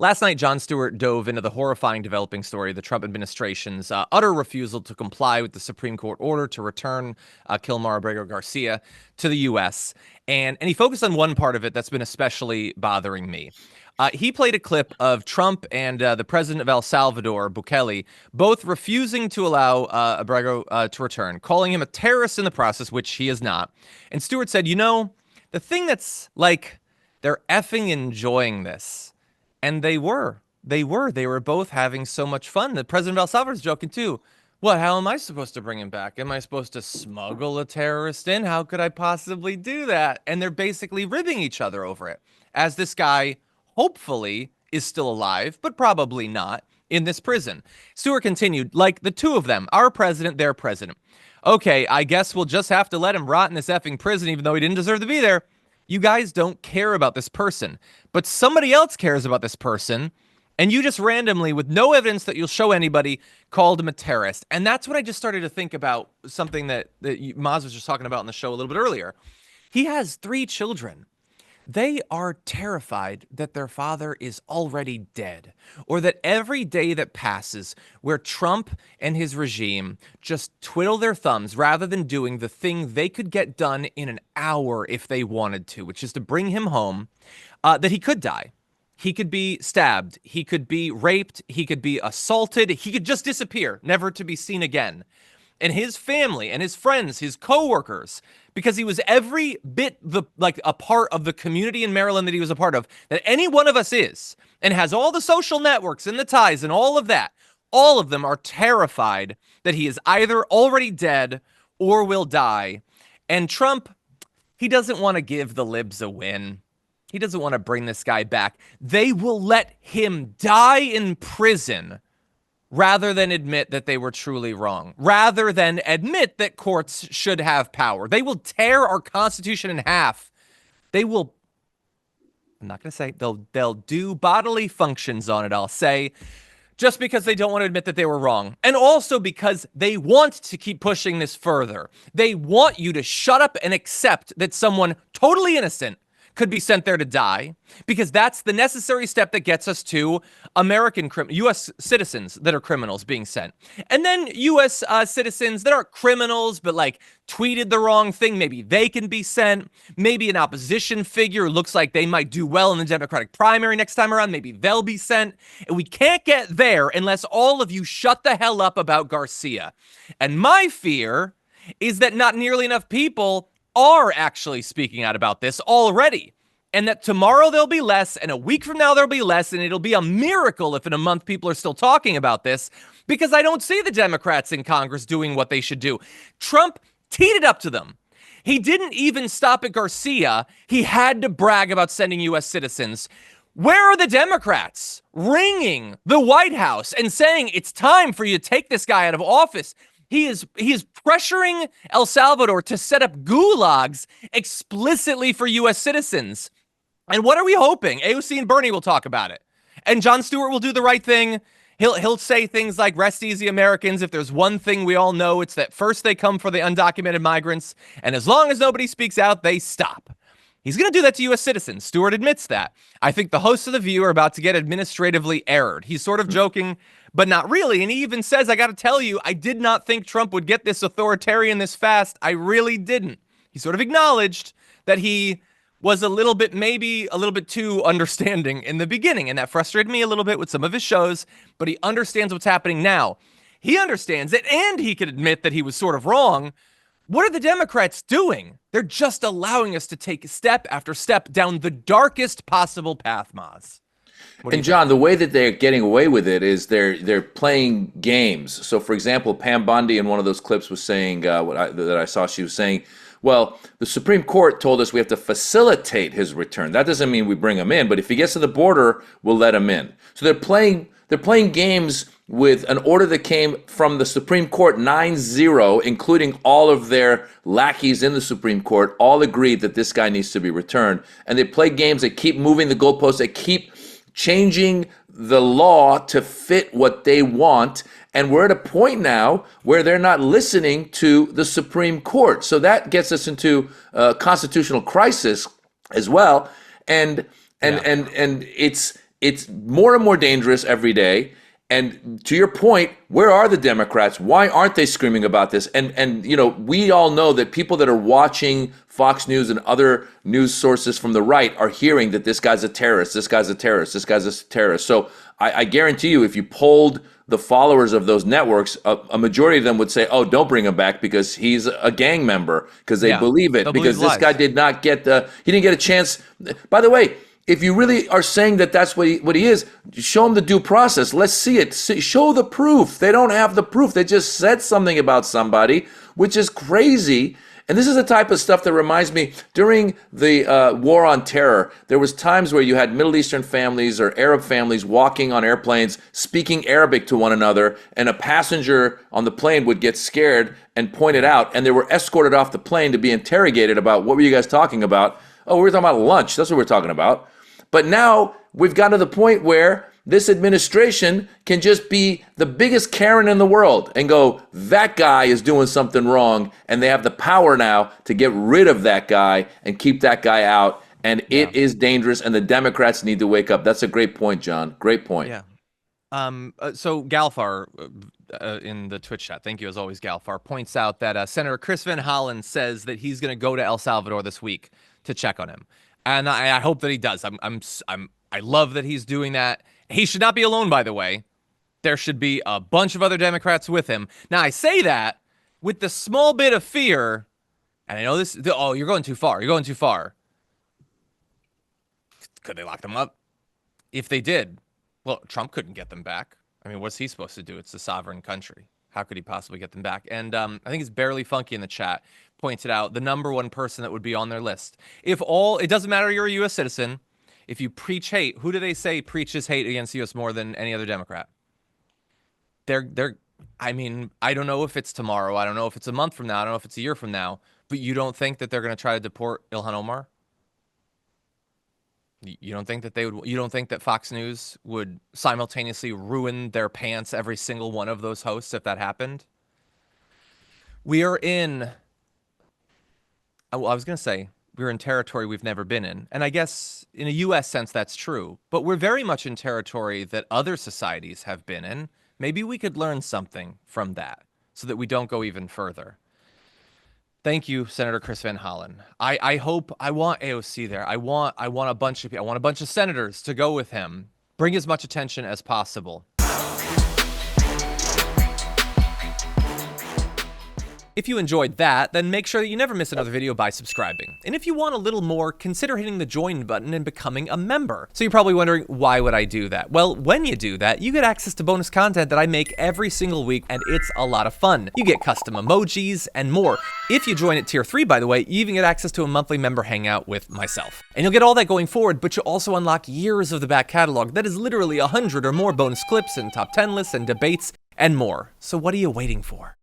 Last night, Jon Stewart dove into the horrifying developing story of the Trump administration's utter refusal to comply with the Supreme Court order to return Kilmar Abrego Garcia to the U.S. And he focused on one part of it that's been especially bothering me. He played a clip of Trump and the president of El Salvador, Bukele, both refusing to allow Abrego to return, calling him a terrorist in the process, which he is not. And Stewart said, the thing that's like, they're effing enjoying this. And they were both having so much fun. The president of El Salvador's joking too. What? How am I supposed to bring him back? Am I supposed to smuggle a terrorist in? How could I possibly do that? And they're basically ribbing each other over it. As this guy, hopefully, is still alive, but probably not, in this prison. Stewart continued, like the two of them, our president, their president. Okay, I guess we'll just have to let him rot in this effing prison, even though he didn't deserve to be there. You guys don't care about this person, but somebody else cares about this person, and you just randomly, with no evidence that you'll show anybody, called him a terrorist. And that's when I just started to think about something that Maz was just talking about in the show a little bit earlier. He has 3 children. They are terrified that their father is already dead, or that every day that passes where Trump and his regime just twiddle their thumbs rather than doing the thing they could get done in an hour if they wanted to, which is to bring him home, that he could die. He could be stabbed. He could be raped. He could be assaulted. He could just disappear, never to be seen again. And his family and his friends, his coworkers, because he was every bit a part of the community in Maryland that he was a part of, that any one of us is, and has all the social networks and the ties and all of that, all of them are terrified that he is either already dead or will die. And Trump, he doesn't want to give the libs a win. He doesn't want to bring this guy back. They will let him die in prison rather than admit that they were truly wrong, rather than admit that courts should have power. They will tear our Constitution in half. They will, I'm not going to say, they'll do bodily functions on it, I'll say, just because they don't want to admit that they were wrong. And also because they want to keep pushing this further. They want you to shut up and accept that someone totally innocent could be sent there to die, because that's the necessary step that gets us to U.S. citizens that are criminals being sent. And then U.S. Citizens that aren't criminals, but like tweeted the wrong thing, maybe they can be sent. Maybe an opposition figure who looks like they might do well in the Democratic primary next time around, maybe they'll be sent. And we can't get there unless all of you shut the hell up about Garcia. And my fear is that not nearly enough people are actually speaking out about this already, and that tomorrow there'll be less, and a week from now there'll be less, and it'll be a miracle if in a month people are still talking about this, because I don't see the Democrats in Congress doing what they should do. Trump teed it up to them. He didn't even stop at Garcia. He had to brag about sending U.S. citizens. Where are the Democrats ringing the White House and saying it's time for you to take this guy out of office? He is pressuring El Salvador to set up gulags explicitly for U.S. citizens. And what are we hoping? AOC and Bernie will talk about it. And Jon Stewart will do the right thing. He'll say things like, rest easy, Americans. If there's one thing we all know, it's that first they come for the undocumented migrants, and as long as nobody speaks out, they stop. He's going to do that to U.S. citizens. Stewart admits that. I think the hosts of The View are about to get administratively errored. He's sort of joking, but not really. And he even says, I got to tell you, I did not think Trump would get this authoritarian this fast. I really didn't. He sort of acknowledged that he was maybe a little bit too understanding in the beginning. And that frustrated me a little bit with some of his shows, but he understands what's happening now. He understands it, and he could admit that he was sort of wrong. What are the Democrats doing? They're just allowing us to take step after step down the darkest possible path, Maz. And John, the way that they're getting away with it is they're playing games. So, for example, Pam Bondi in one of those clips was saying that I saw. She was saying, well, the Supreme Court told us we have to facilitate his return. That doesn't mean we bring him in, but if he gets to the border, we'll let him in. So they're playing games with an order that came from the Supreme Court 9-0, including all of their lackeys in the Supreme Court, all agreed that this guy needs to be returned. And they play games that keep moving the goalposts, that keep changing the law to fit what they want. And we're at a point now where they're not listening to the Supreme Court. So that gets us into a constitutional crisis as well. And it's it's more and more dangerous every day. And to your point, where are the Democrats? Why aren't they screaming about this? And you know, we all know that people that are watching Fox News and other news sources from the right are hearing that this guy's a terrorist, this guy's a terrorist, this guy's a terrorist. So I guarantee you, if you polled the followers of those networks, a majority of them would say, "Oh, don't bring him back because he's a gang member," because they believe it. Because this guy did not get he didn't get a chance. By the way, if you really are saying that that's what he is, show him the due process. Let's see it. Show the proof. They don't have the proof. They just said something about somebody, which is crazy. And this is the type of stuff that reminds me, during the war on terror, there was times where you had Middle Eastern families or Arab families walking on airplanes, speaking Arabic to one another, and a passenger on the plane would get scared and point it out, and they were escorted off the plane to be interrogated about, what were you guys talking about? Oh, we were talking about lunch. That's what we're talking about. But now we've gotten to the point where this administration can just be the biggest Karen in the world and go, that guy is doing something wrong, and they have the power now to get rid of that guy and keep that guy out. And it is dangerous, and the Democrats need to wake up. That's a great point, John. Great point. Yeah. So Galfar in the Twitch chat, thank you as always, Galfar, points out that Senator Chris Van Hollen says that he's going to go to El Salvador this week to check on him. And I hope that he does. I love that he's doing that. He should not be alone, by the way. There should be a bunch of other Democrats with him. Now, I say that with the small bit of fear, and I know this, oh, you're going too far. You're going too far. Could they lock them up? If they did, well, Trump couldn't get them back. I mean, what's he supposed to do? It's a sovereign country. How could he possibly get them back? And I think it's Barely Funky in the chat pointed out the number one person that would be on their list. It doesn't matter you're a U.S. citizen. If you preach hate, who do they say preaches hate against the U.S. more than any other Democrat? I mean, I don't know if it's tomorrow. I don't know if it's a month from now. I don't know if it's a year from now. But you don't think that they're going to try to deport Ilhan Omar? You don't think that they would? You don't think that Fox News would simultaneously ruin their pants, every single one of those hosts, if that happened? We are in. Well, I was going to say we're in territory we've never been in, and I guess in a U.S. sense that's true. But we're very much in territory that other societies have been in. Maybe we could learn something from that, so that we don't go even further. Thank you, Senator Chris Van Hollen. I want AOC there. I want a bunch of people. I want a bunch of senators to go with him. Bring as much attention as possible. If you enjoyed that, then make sure that you never miss another video by subscribing. And if you want a little more, consider hitting the join button and becoming a member. So you're probably wondering, why would I do that? Well, when you do that, you get access to bonus content that I make every single week, and it's a lot of fun. You get custom emojis and more. If you join at tier 3, by the way, you even get access to a monthly member hangout with myself. And you'll get all that going forward, but you'll also unlock years of the back catalog that is literally 100 or more bonus clips and top 10 lists and debates and more. So what are you waiting for?